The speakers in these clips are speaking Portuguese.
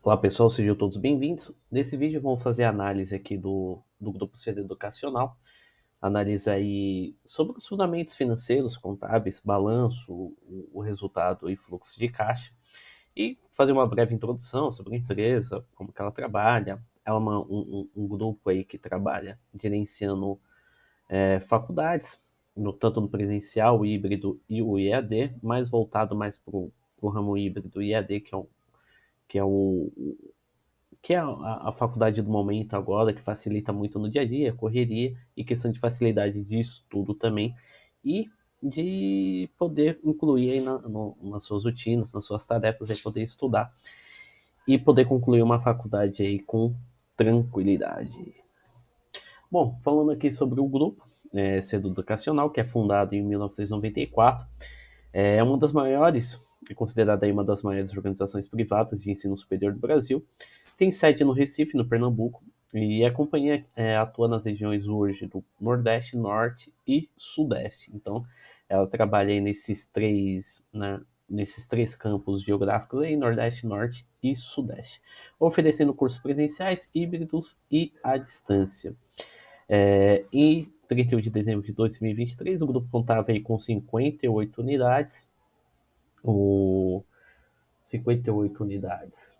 Olá pessoal, sejam todos bem-vindos. Nesse vídeo vamos fazer a análise aqui do Grupo CD Educacional, análise aí sobre os fundamentos financeiros, contábeis, balanço, o resultado e fluxo de caixa, e fazer uma breve introdução sobre a empresa, como que ela trabalha. Ela é um grupo aí que trabalha gerenciando faculdades, tanto no presencial, o híbrido e o EAD, mais voltado mais para o ramo híbrido e EAD, que é o, que é a faculdade do momento agora, que facilita muito no dia a dia, correria e questão de facilidade de estudo também, e de poder incluir aí nas suas rotinas, nas suas tarefas, aí poder estudar e poder concluir uma faculdade aí com tranquilidade. Bom, falando aqui sobre o grupo Cedo Educacional, que é fundado em 1994, é uma das maiores, é considerada aí uma das maiores organizações privadas de ensino superior do Brasil. Tem sede no Recife, no Pernambuco, e a companhia atua nas regiões hoje do Nordeste, Norte e Sudeste. Então, ela trabalha aí nesses três campos geográficos aí, Nordeste, Norte e Sudeste, oferecendo cursos presenciais, híbridos e à distância. Em 31 de dezembro de 2023, o grupo contava aí com 58 unidades, o 58 unidades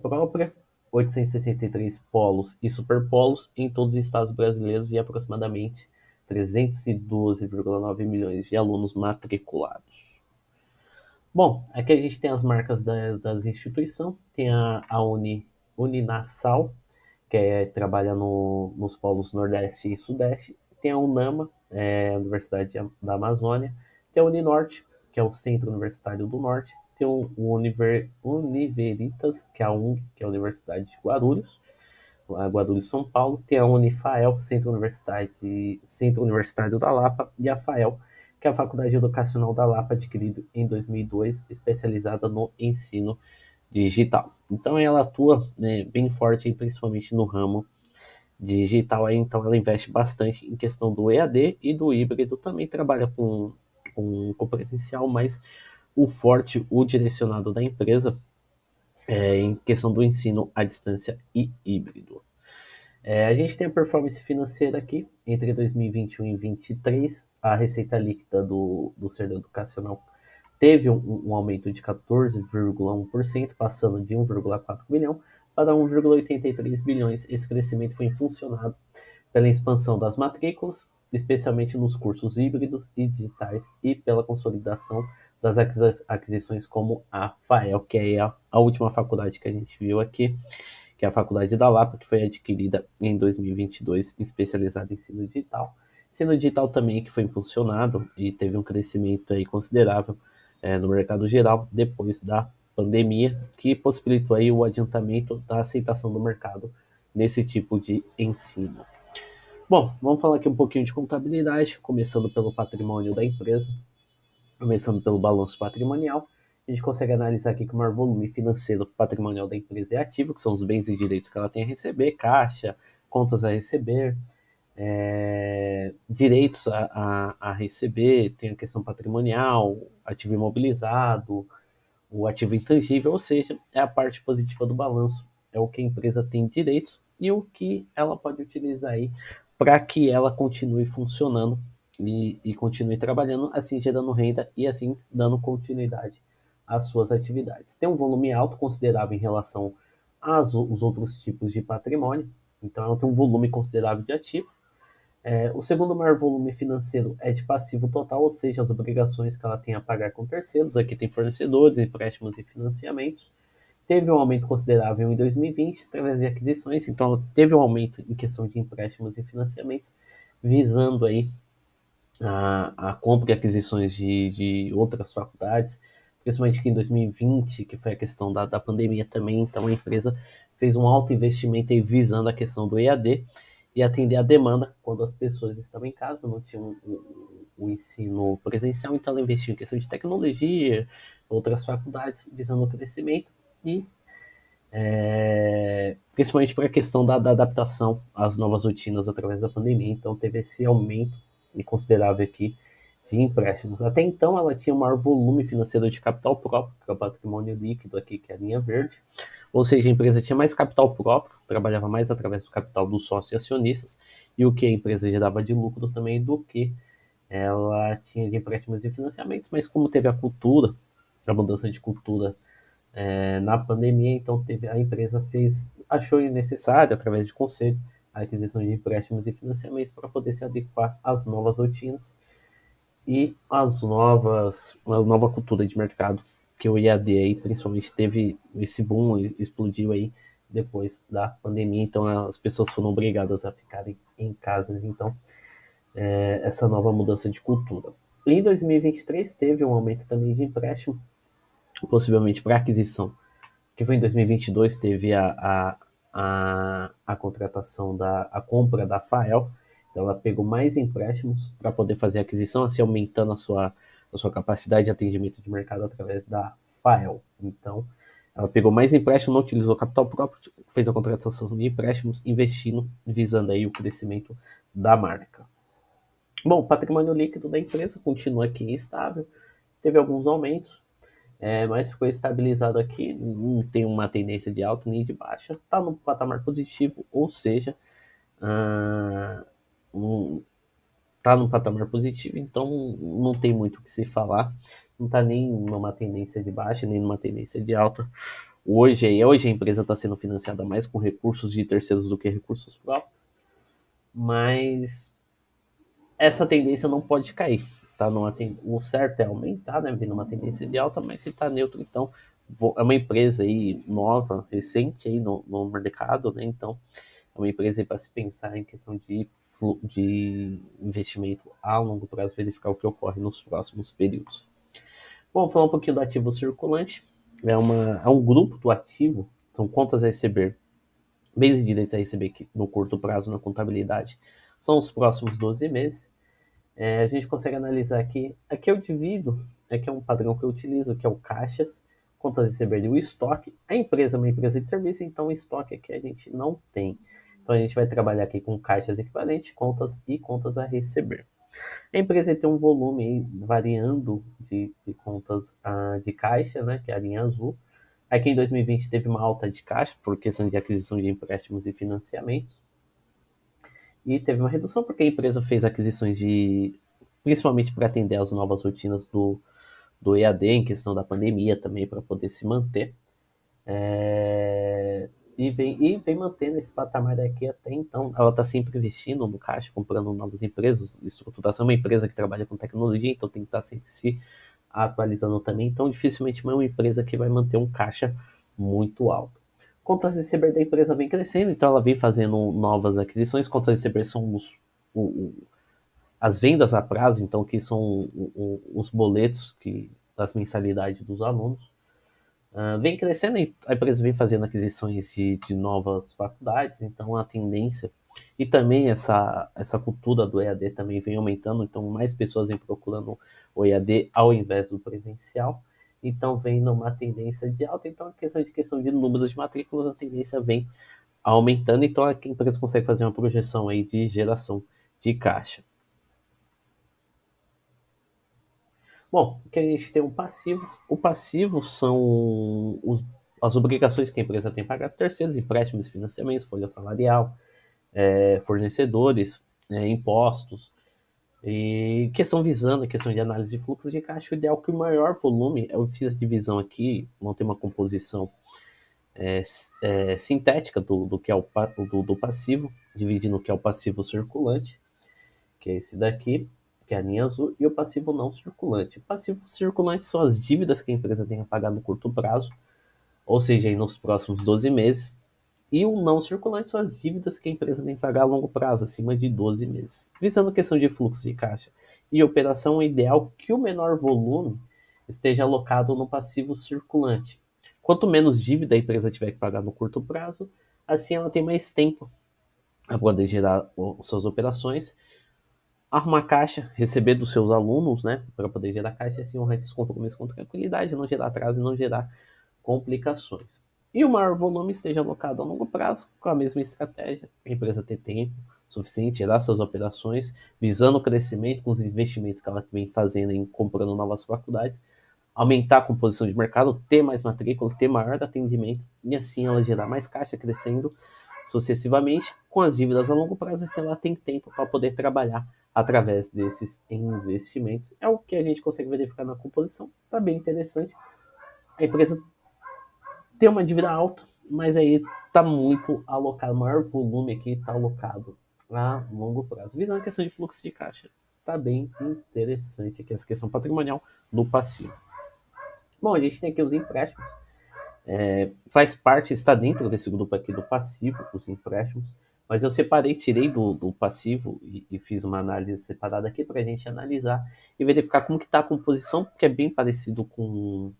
própria, 863 polos e superpolos em todos os estados brasileiros e aproximadamente 312,9 milhões de alunos matriculados. Bom, aqui a gente tem as marcas das instituições, tem Uninasal, que trabalha nos polos Nordeste e Sudeste, tem a UNAMA, a Universidade da Amazônia, tem a Uninorte, que é o Centro Universitário do Norte, tem o Univeritas, que é a UNG, que é a Universidade de Guarulhos, a Guarulhos, São Paulo, tem a Unifael, Centro Universitário da Lapa, e a FAEL, que é a Faculdade Educacional da Lapa, adquirido em 2002, especializada no ensino digital. Então ela atua, né, bem forte, principalmente no ramo digital, aí, então ela investe bastante em questão do EAD e do híbrido, também trabalha com presencial, mas o forte, o direcionado da empresa em questão do ensino à distância e híbrido. A gente tem a performance financeira aqui, entre 2021 e 2023, a receita líquida do servidor educacional teve um aumento de 14,1%, passando de 1,4 bilhão para 1,83 bilhões. Esse crescimento foi funcionado pela expansão das matrículas, especialmente nos cursos híbridos e digitais, e pela consolidação das aquisições como a FAEL, que é a última faculdade que a gente viu aqui, que é a Faculdade da Lapa, que foi adquirida em 2022, especializada em ensino digital. Ensino digital também que foi impulsionado e teve um crescimento aí considerável no mercado geral depois da pandemia, que possibilitou aí o adiantamento da aceitação do mercado nesse tipo de ensino. Bom, vamos falar aqui um pouquinho de contabilidade, começando pelo patrimônio da empresa, começando pelo balanço patrimonial. A gente consegue analisar aqui que o maior volume financeiro patrimonial da empresa é ativo, que são os bens e direitos que ela tem a receber, caixa, contas a receber, direitos a receber, tem a questão patrimonial, ativo imobilizado, o ativo intangível, ou seja, é a parte positiva do balanço, é o que a empresa tem direitos e o que ela pode utilizar aí para que ela continue funcionando e continue trabalhando, assim gerando renda e assim dando continuidade às suas atividades. Tem um volume alto considerável em relação aos outros tipos de patrimônio, então ela tem um volume considerável de ativo. O segundo maior volume financeiro é de passivo total, ou seja, as obrigações que ela tem a pagar com terceiros. Aqui tem fornecedores, empréstimos e financiamentos. Teve um aumento considerável em 2020 através de aquisições, então ela teve um aumento em questão de empréstimos e financiamentos, visando aí a compra e aquisições de outras faculdades, principalmente que em 2020, que foi a questão da pandemia também, então a empresa fez um alto investimento aí visando a questão do EAD e atender a demanda quando as pessoas estavam em casa, não tinham o ensino presencial, então ela investiu em questão de tecnologia, outras faculdades, visando o crescimento e principalmente para a questão da adaptação às novas rotinas através da pandemia, então teve esse aumento considerável aqui de empréstimos. Até então, ela tinha o maior volume financeiro de capital próprio, que é o patrimônio líquido aqui, que é a linha verde, Ou seja, a empresa tinha mais capital próprio, trabalhava mais através do capital dos sócios e acionistas, e o que a empresa gerava de lucro também do que ela tinha de empréstimos e financiamentos, mas como teve a cultura, a mudança de cultura na pandemia, então a empresa achou necessário, através de conselho, a aquisição de empréstimos e financiamentos para poder se adequar às novas rotinas e a nova cultura de mercado que o EAD aí principalmente teve esse boom, explodiu aí depois da pandemia, então as pessoas foram obrigadas a ficarem em casa, então essa nova mudança de cultura. Em 2023 teve um aumento também de empréstimo, possivelmente para aquisição, que foi em 2022 teve a contratação a compra da Fael, então ela pegou mais empréstimos para poder fazer a aquisição, assim aumentando a sua capacidade de atendimento de mercado através da Fael. Então, ela pegou mais empréstimos, não utilizou capital próprio, fez a contratação de empréstimos, investindo, visando aí o crescimento da marca. Bom, o patrimônio líquido da empresa continua aqui instável, teve alguns aumentos, mas ficou estabilizado aqui, não tem uma tendência de alta nem de baixa, está no patamar positivo, ou seja, está no patamar positivo, então não tem muito o que se falar, não está nem numa tendência de baixa, nem numa tendência de alta. Hoje a empresa está sendo financiada mais com recursos de terceiros do que recursos próprios, mas essa tendência não pode cair. Tá o certo é aumentar, né, vindo uma tendência de alta, mas se está neutro, então é uma empresa aí nova, recente aí no mercado, né, então é uma empresa para se pensar em questão de investimento a longo prazo, verificar o que ocorre nos próximos períodos. Bom, falar um pouquinho do ativo circulante, é um grupo do ativo, são contas a receber, bens e direitos a receber aqui no curto prazo na contabilidade, são os próximos 12 meses. A gente consegue analisar aqui eu divido, aqui é um padrão que eu utilizo, que é o caixas, contas a receber e o estoque. A empresa é uma empresa de serviço, então o estoque aqui a gente não tem. Então a gente vai trabalhar aqui com caixas equivalentes, contas e contas a receber. A empresa tem um volume variando de contas de caixa, né, que é a linha azul. Aqui em 2020 teve uma alta de caixa por questão de aquisição de empréstimos e financiamentos. E teve uma redução porque a empresa fez aquisições principalmente para atender às novas rotinas do EAD em questão da pandemia também, para poder se manter. E vem mantendo esse patamar daqui até então. Ela está sempre investindo no caixa, comprando novas empresas, estruturação. É uma empresa que trabalha com tecnologia, então tem que estar sempre se atualizando também. Então, dificilmente é uma empresa que vai manter um caixa muito alto. Contas receber da empresa vem crescendo, então ela vem fazendo novas aquisições. Contas receber são as vendas a prazo, então que são os boletos das mensalidades dos alunos. Vem crescendo, a empresa vem fazendo aquisições de novas faculdades, então a tendência e também essa cultura do EAD também vem aumentando, então mais pessoas vêm procurando o EAD ao invés do presencial, então vem numa tendência de alta, então a questão de números de matrículas, a tendência vem aumentando, então a empresa consegue fazer uma projeção aí de geração de caixa. Bom, que a gente tem um passivo. O passivo são as obrigações que a empresa tem para terceiros, empréstimos, financiamentos, folha salarial, fornecedores, impostos, e questão visando a questão de análise de fluxo de caixa. O ideal é que o maior volume, eu fiz a divisão aqui, não tem uma composição sintética do que é do passivo, dividindo o que é o passivo circulante, que é esse daqui, que é a linha azul, e o passivo não circulante. O passivo circulante são as dívidas que a empresa tem a pagar no curto prazo, ou seja, aí nos próximos 12 meses, e o não circulante são as dívidas que a empresa tem que pagar a longo prazo, acima de 12 meses. Visando a questão de fluxo de caixa e operação, é ideal que o menor volume esteja alocado no passivo circulante. Quanto menos dívida a empresa tiver que pagar no curto prazo, assim ela tem mais tempo para poder gerar suas operações, arrumar caixa, receber dos seus alunos, né, para poder gerar caixa, assim honrar esses compromissos com tranquilidade, não gerar atraso e não gerar complicações. E o maior volume esteja alocado a longo prazo, com a mesma estratégia, a empresa ter tempo suficiente, gerar suas operações, visando o crescimento com os investimentos que ela vem fazendo em comprando novas faculdades, aumentar a composição de mercado, ter mais matrícula, ter maior atendimento, e assim ela gerar mais caixa, crescendo sucessivamente. Com as dívidas a longo prazo, assim ela tem tempo para poder trabalhar através desses investimentos. É o que a gente consegue verificar na composição, está bem interessante. A empresa tem uma dívida alta, mas aí está muito alocado, o maior volume aqui está alocado a longo prazo. Visando a questão de fluxo de caixa, está bem interessante aqui essa questão patrimonial no passivo. Bom, a gente tem aqui os empréstimos. Faz parte, está dentro desse grupo aqui do passivo, os empréstimos, mas eu separei, tirei do passivo e fiz uma análise separada aqui para a gente analisar e verificar como que está a composição, que é bem parecido com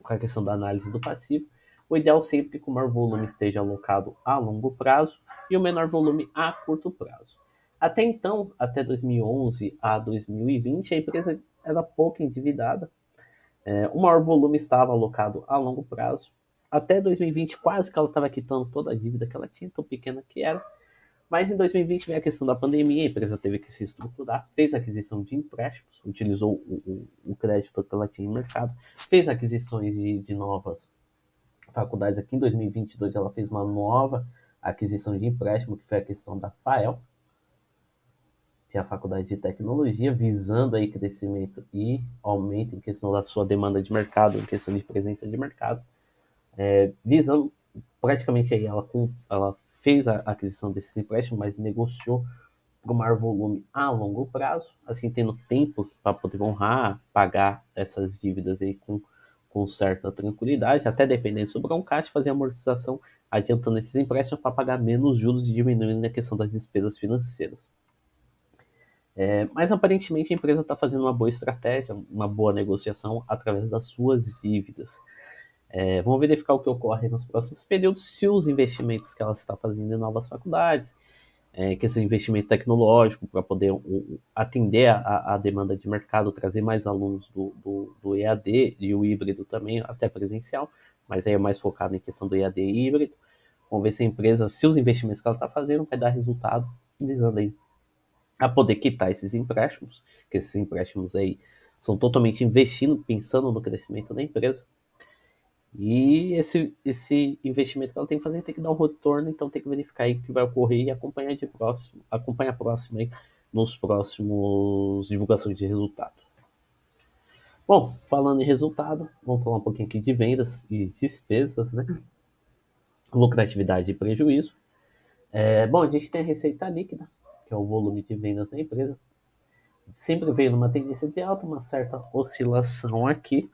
a questão da análise do passivo. O ideal sempre que o maior volume esteja alocado a longo prazo e o menor volume a curto prazo. Até então, até 2011 a 2020, a empresa era pouco endividada. O maior volume estava alocado a longo prazo. Até 2020, quase que ela estava quitando toda a dívida que ela tinha, tão pequena que era. Mas em 2020 veio a questão da pandemia, a empresa teve que se estruturar, fez aquisição de empréstimos, utilizou o crédito que ela tinha no mercado, fez aquisições de novas faculdades. Aqui em 2022 ela fez uma nova aquisição de empréstimo, que foi a questão da FAEL, que é a Faculdade de Tecnologia, visando aí crescimento e aumento em questão da sua demanda de mercado, em questão de presença de mercado, visando praticamente aí ela fez a aquisição desses empréstimos, mas negociou para o maior volume a longo prazo, assim tendo tempo para poder honrar, pagar essas dívidas aí com certa tranquilidade, até dependendo sobre um caixa, fazer amortização, adiantando esses empréstimos para pagar menos juros e diminuindo a questão das despesas financeiras. Mas aparentemente a empresa está fazendo uma boa estratégia, uma boa negociação através das suas dívidas. Vamos verificar o que ocorre nos próximos períodos, se os investimentos que ela está fazendo em novas faculdades, questão de investimento tecnológico para poder atender a demanda de mercado, trazer mais alunos do EAD e o híbrido também, até presencial, mas aí é mais focado em questão do EAD e híbrido. Vamos ver se a empresa, se os investimentos que ela está fazendo vai dar resultado, visando aí a poder quitar esses empréstimos, que esses empréstimos aí são totalmente investindo, pensando no crescimento da empresa. E esse investimento que ela tem que fazer tem que dar um retorno, então tem que verificar aí o que vai ocorrer e acompanhar próximo aí nos próximos divulgações de resultado. Bom, falando em resultado, vamos falar um pouquinho aqui de vendas e despesas, né? Lucratividade e prejuízo. Bom, a gente tem a receita líquida, que é o volume de vendas da empresa. Sempre veio numa tendência de alta, uma certa oscilação aqui,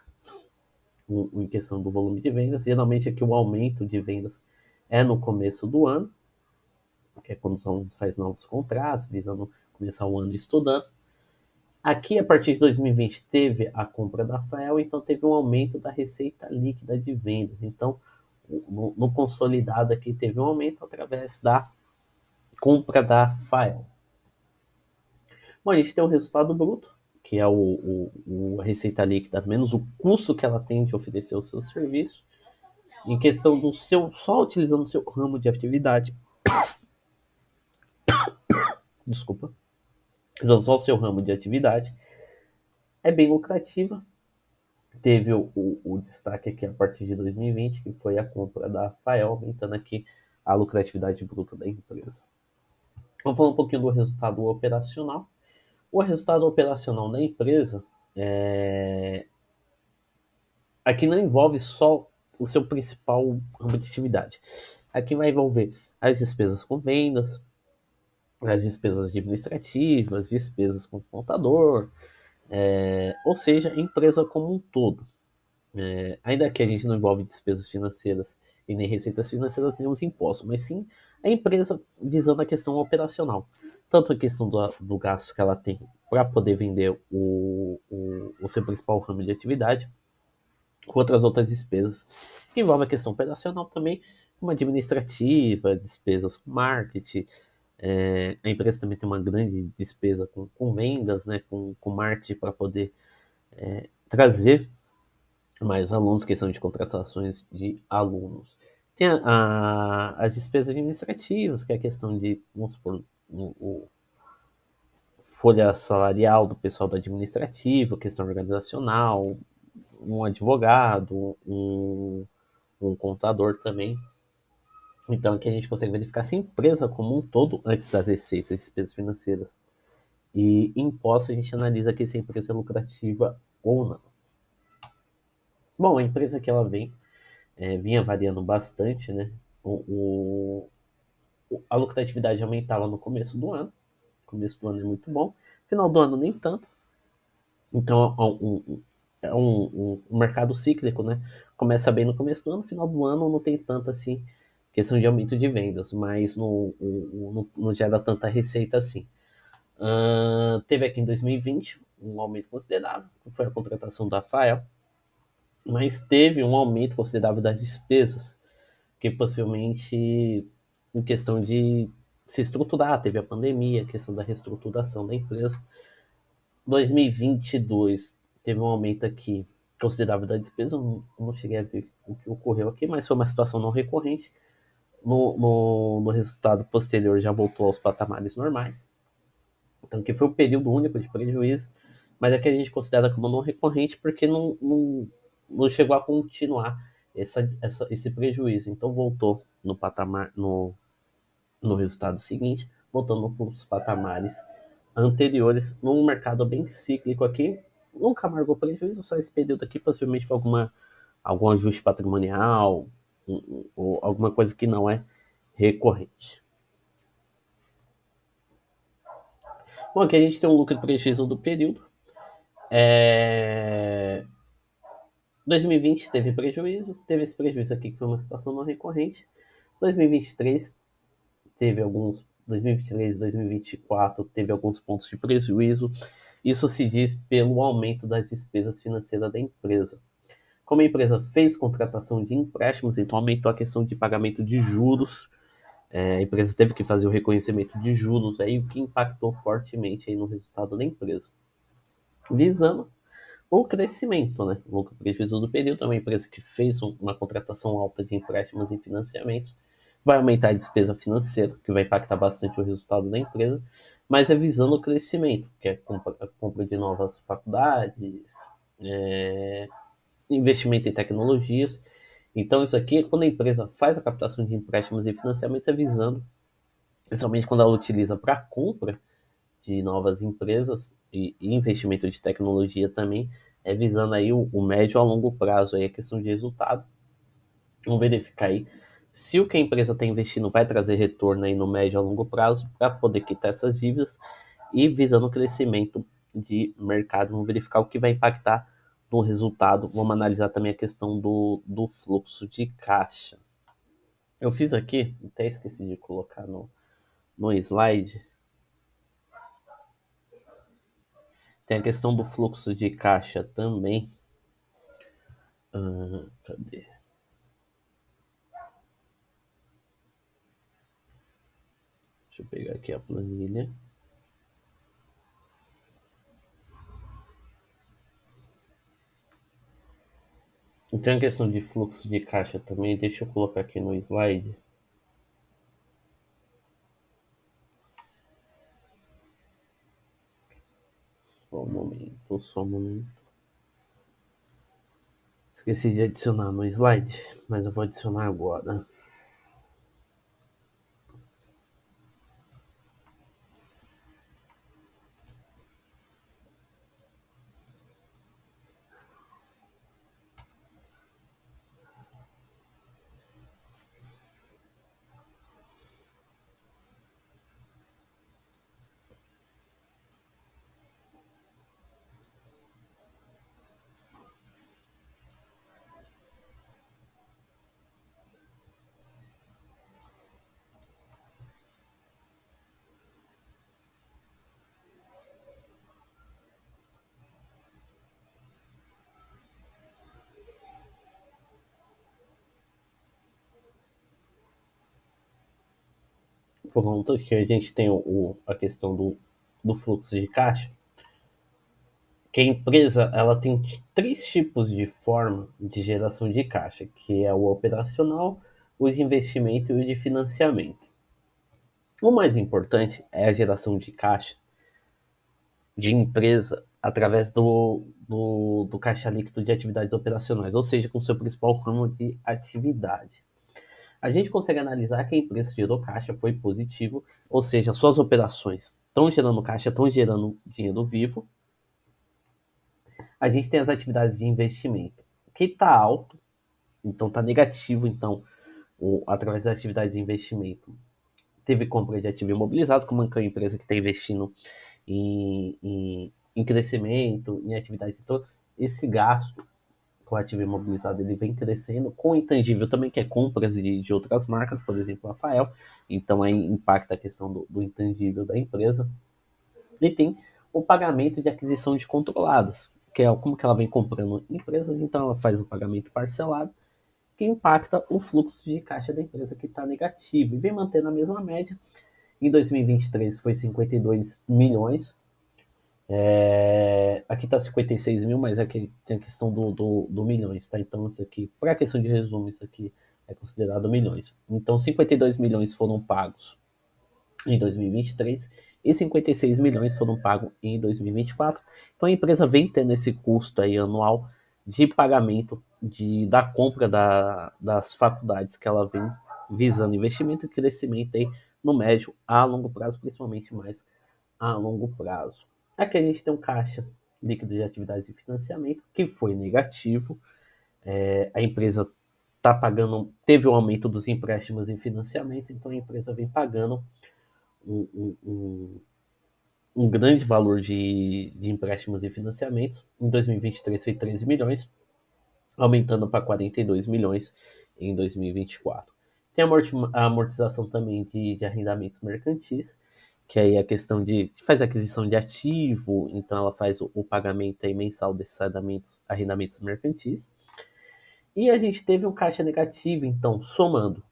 em questão do volume de vendas. Geralmente aqui o aumento de vendas é no começo do ano, que é quando os alunos fazem novos contratos, visando começar o ano estudando. Aqui, a partir de 2020, teve a compra da FAEL, então teve um aumento da receita líquida de vendas. Então, no consolidado aqui, teve um aumento através da compra da FAEL. Bom, a gente tem o resultado bruto, que é a receita líquida menos o custo que ela tem de oferecer o seu serviço, em questão do seu, só utilizando o seu ramo de atividade. Desculpa. Usando só o seu ramo de atividade. É bem lucrativa. Teve o destaque aqui a partir de 2020, que foi a compra da FAEL, aumentando aqui a lucratividade bruta da empresa. Vamos falar um pouquinho do resultado operacional. O resultado operacional da empresa aqui não envolve só o seu principal ramo de atividade. Aqui vai envolver as despesas com vendas, as despesas administrativas, despesas com contador, ou seja, a empresa como um todo. Ainda que a gente não envolve despesas financeiras e nem receitas financeiras, nem os impostos, mas sim a empresa visando a questão operacional. Tanto a questão do gasto que ela tem para poder vender o seu principal ramo de atividade, com outras despesas, que envolve a questão operacional também, como administrativa, despesas com marketing. A empresa também tem uma grande despesa com vendas, né, com marketing para poder trazer mais alunos, questão de contratações de alunos. Tem as despesas administrativas, que é a questão de, vamos supor, folha salarial do pessoal do administrativo, questão organizacional, um advogado, um contador também. Então, aqui a gente consegue verificar se a empresa como um todo, antes das receitas e despesas financeiras e impostos, a gente analisa aqui se a empresa é lucrativa ou não. Bom, a empresa que ela vinha variando bastante, né? A lucratividade aumentava no começo do ano. O começo do ano é muito bom. Final do ano nem tanto. Então é um mercado cíclico, né? Começa bem no começo do ano, final do ano não tem tanto assim questão de aumento de vendas, mas não gera tanta receita assim. Teve aqui em 2020 um aumento considerável, que foi a contratação da Fael, mas teve um aumento considerável das despesas, que possivelmente em questão de se estruturar, teve a pandemia, a questão da reestruturação da empresa. 2022 teve um aumento aqui considerável da despesa, eu não cheguei a ver o que ocorreu aqui, mas foi uma situação não recorrente. No resultado posterior já voltou aos patamares normais. Então, que foi o período único de prejuízo, mas é que a gente considera como não recorrente porque não chegou a continuar esse prejuízo. Então, voltou no patamar, no resultado seguinte, voltando para os patamares anteriores, num mercado bem cíclico aqui. Nunca marcou prejuízo, só esse período aqui possivelmente foi algum ajuste patrimonial ou alguma coisa que não é recorrente. Bom, aqui a gente tem um lucro e prejuízo do período. 2020 teve prejuízo, teve esse prejuízo aqui que foi uma situação não recorrente. 2023 teve alguns, 2023, 2024 teve alguns pontos de prejuízo. Isso se diz pelo aumento das despesas financeiras da empresa. Como a empresa fez contratação de empréstimos, então aumentou a questão de pagamento de juros. A empresa teve que fazer o reconhecimento de juros, aí, o que impactou fortemente aí no resultado da empresa. Visando o crescimento, né? O prejuízo do período é uma empresa que fez uma contratação alta de empréstimos e financiamentos, vai aumentar a despesa financeira, que vai impactar bastante o resultado da empresa, mas é visando o crescimento, que é a compra de novas faculdades, investimento em tecnologias. Então, isso aqui, quando a empresa faz a captação de empréstimos e financiamentos, é visando, principalmente quando ela utiliza para compra de novas empresas e investimento de tecnologia também, é visando aí o médio a longo prazo, aí a questão de resultado. Vamos verificar aí se o que a empresa está investindo vai trazer retorno aí no médio a longo prazo para poder quitar essas dívidas e visando o crescimento de mercado. Vamos verificar o que vai impactar no resultado. Vamos analisar também a questão do fluxo de caixa. Eu fiz aqui, até esqueci de colocar no slide. Tem a questão do fluxo de caixa também. Cadê? Deixa eu pegar aqui a planilha. Tem a questão de fluxo de caixa também. Deixa eu colocar aqui no slide. Só um momento. Esqueci de adicionar no slide, mas eu vou adicionar agora. Pronto, aqui a gente tem a questão do fluxo de caixa. Que a empresa ela tem três tipos de forma de geração de caixa, que é o operacional, o de investimento e o de financiamento. O mais importante é a geração de caixa de empresa através do caixa líquido de atividades operacionais, ou seja, com seu principal ramo de atividade. A gente consegue analisar que a empresa gerou caixa, foi positivo, ou seja, suas operações estão gerando caixa, estão gerando dinheiro vivo. A gente tem as atividades de investimento, que está alto, então está negativo, então, através das atividades de investimento, teve compra de ativo imobilizado, como uma empresa que está investindo em crescimento, em atividades. Então, esse gasto com ativo imobilizado ele vem crescendo, com intangível também, que é compras de outras marcas, por exemplo, a Rafael, então aí impacta a questão do intangível da empresa. E tem o pagamento de aquisição de controladas, que é como que ela vem comprando empresas, então ela faz o pagamento parcelado, que impacta o fluxo de caixa da empresa que está negativo, e vem mantendo a mesma média. Em 2023 foi 52 milhões, aqui está 56 mil, mas aqui tem a questão do milhões, tá? Então, isso aqui, para a questão de resumo, isso aqui é considerado milhões. Então, 52 milhões foram pagos em 2023 e 56 milhões foram pagos em 2024. Então, a empresa vem tendo esse custo aí anual de pagamento da compra das faculdades que ela vem visando investimento e crescimento aí no médio a longo prazo, principalmente mais a longo prazo. Aqui a gente tem um caixa líquido de atividades de financiamento que foi negativo. A empresa está pagando, teve um aumento dos empréstimos e financiamentos, então a empresa vem pagando um grande valor de empréstimos e financiamentos. Em 2023 foi 13 milhões, aumentando para 42 milhões em 2024. Tem a amortização também de arrendamentos mercantis, que aí é a questão de faz aquisição de ativo, então ela faz o pagamento aí mensal desses arrendamentos mercantis. E a gente teve um caixa negativo, então, somando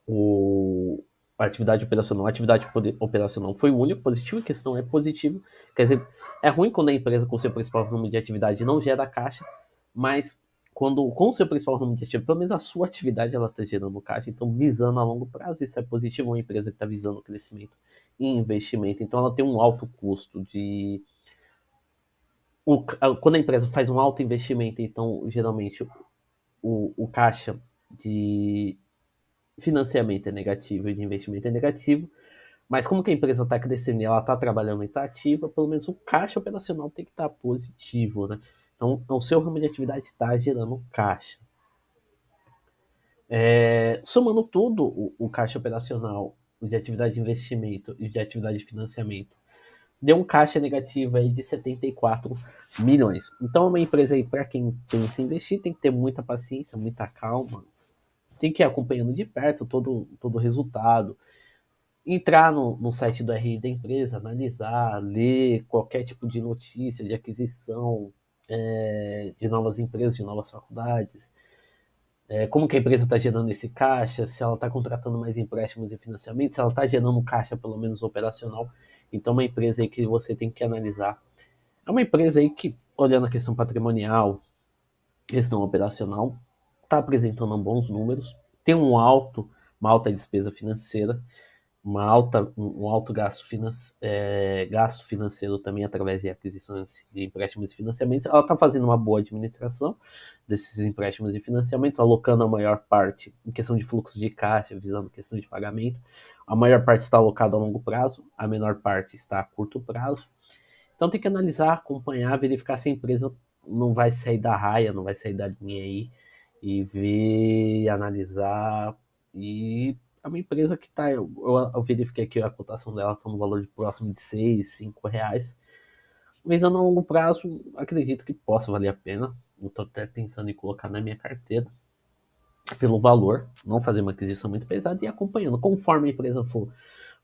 o, a atividade operacional. A atividade operacional foi o único positivo, a questão é positivo. Quer dizer, é ruim quando a empresa com seu principal ramo de atividade não gera caixa, mas quando com o seu principal ramo de atividade, pelo menos a sua atividade ela está gerando caixa, então visando a longo prazo, isso é positivo. Uma empresa que está visando crescimento e investimento, então ela tem um alto custo de. Quando a empresa faz um alto investimento, então geralmente o caixa de financiamento é negativo e de investimento é negativo, mas como que a empresa está crescendo e ela está trabalhando e está ativa, pelo menos o caixa operacional tem que estar positivo, né? Então, o seu ramo de atividade está gerando caixa. Somando tudo, o caixa operacional, de atividade de investimento e de atividade de financiamento, deu um caixa negativo aí de 74 milhões. Então, uma empresa aí, para quem pensa em investir, tem que ter muita paciência, muita calma, tem que ir acompanhando de perto todo o resultado, entrar no site do RI da empresa, analisar, ler qualquer tipo de notícia de aquisição de novas empresas, de novas faculdades, como que a empresa está gerando esse caixa, se ela está contratando mais empréstimos e financiamentos, se ela está gerando caixa pelo menos operacional. Então, uma empresa aí que você tem que analisar. É uma empresa aí que, olhando a questão patrimonial, questão operacional, está apresentando bons números, tem uma alta despesa financeira, um alto gasto financeiro também através de aquisições de empréstimos e financiamentos. Ela está fazendo uma boa administração desses empréstimos e financiamentos, alocando a maior parte em questão de fluxo de caixa, visando questão de pagamento. A maior parte está alocada a longo prazo, a menor parte está a curto prazo. Então tem que analisar, acompanhar, verificar se a empresa não vai sair da raia, não vai sair da linha aí, e ver, analisar. E é uma empresa que está. Eu verifiquei que a cotação dela está no valor de próximo de 6, 5 reais. Visando a longo prazo, acredito que possa valer a pena. Eu estou até pensando em colocar na minha carteira pelo valor, não fazer uma aquisição muito pesada e acompanhando. Conforme a empresa for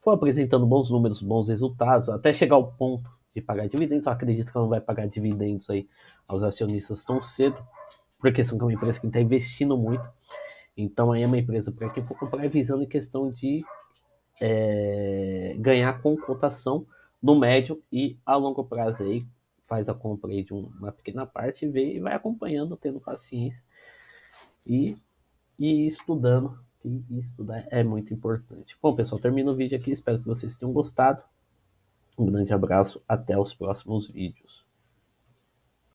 apresentando bons números, bons resultados, até chegar ao ponto de pagar dividendos. Eu acredito que ela não vai pagar dividendos aí aos acionistas tão cedo, porque são uma empresa que está investindo muito. Então aí é uma empresa para quem for comprar visando em questão de ganhar com cotação no médio e a longo prazo aí. Faz a compra aí de uma pequena parte, vê e vai acompanhando, tendo paciência e, e estudando. E estudar é muito importante. Bom, pessoal, termino o vídeo aqui. Espero que vocês tenham gostado. Um grande abraço, até os próximos vídeos.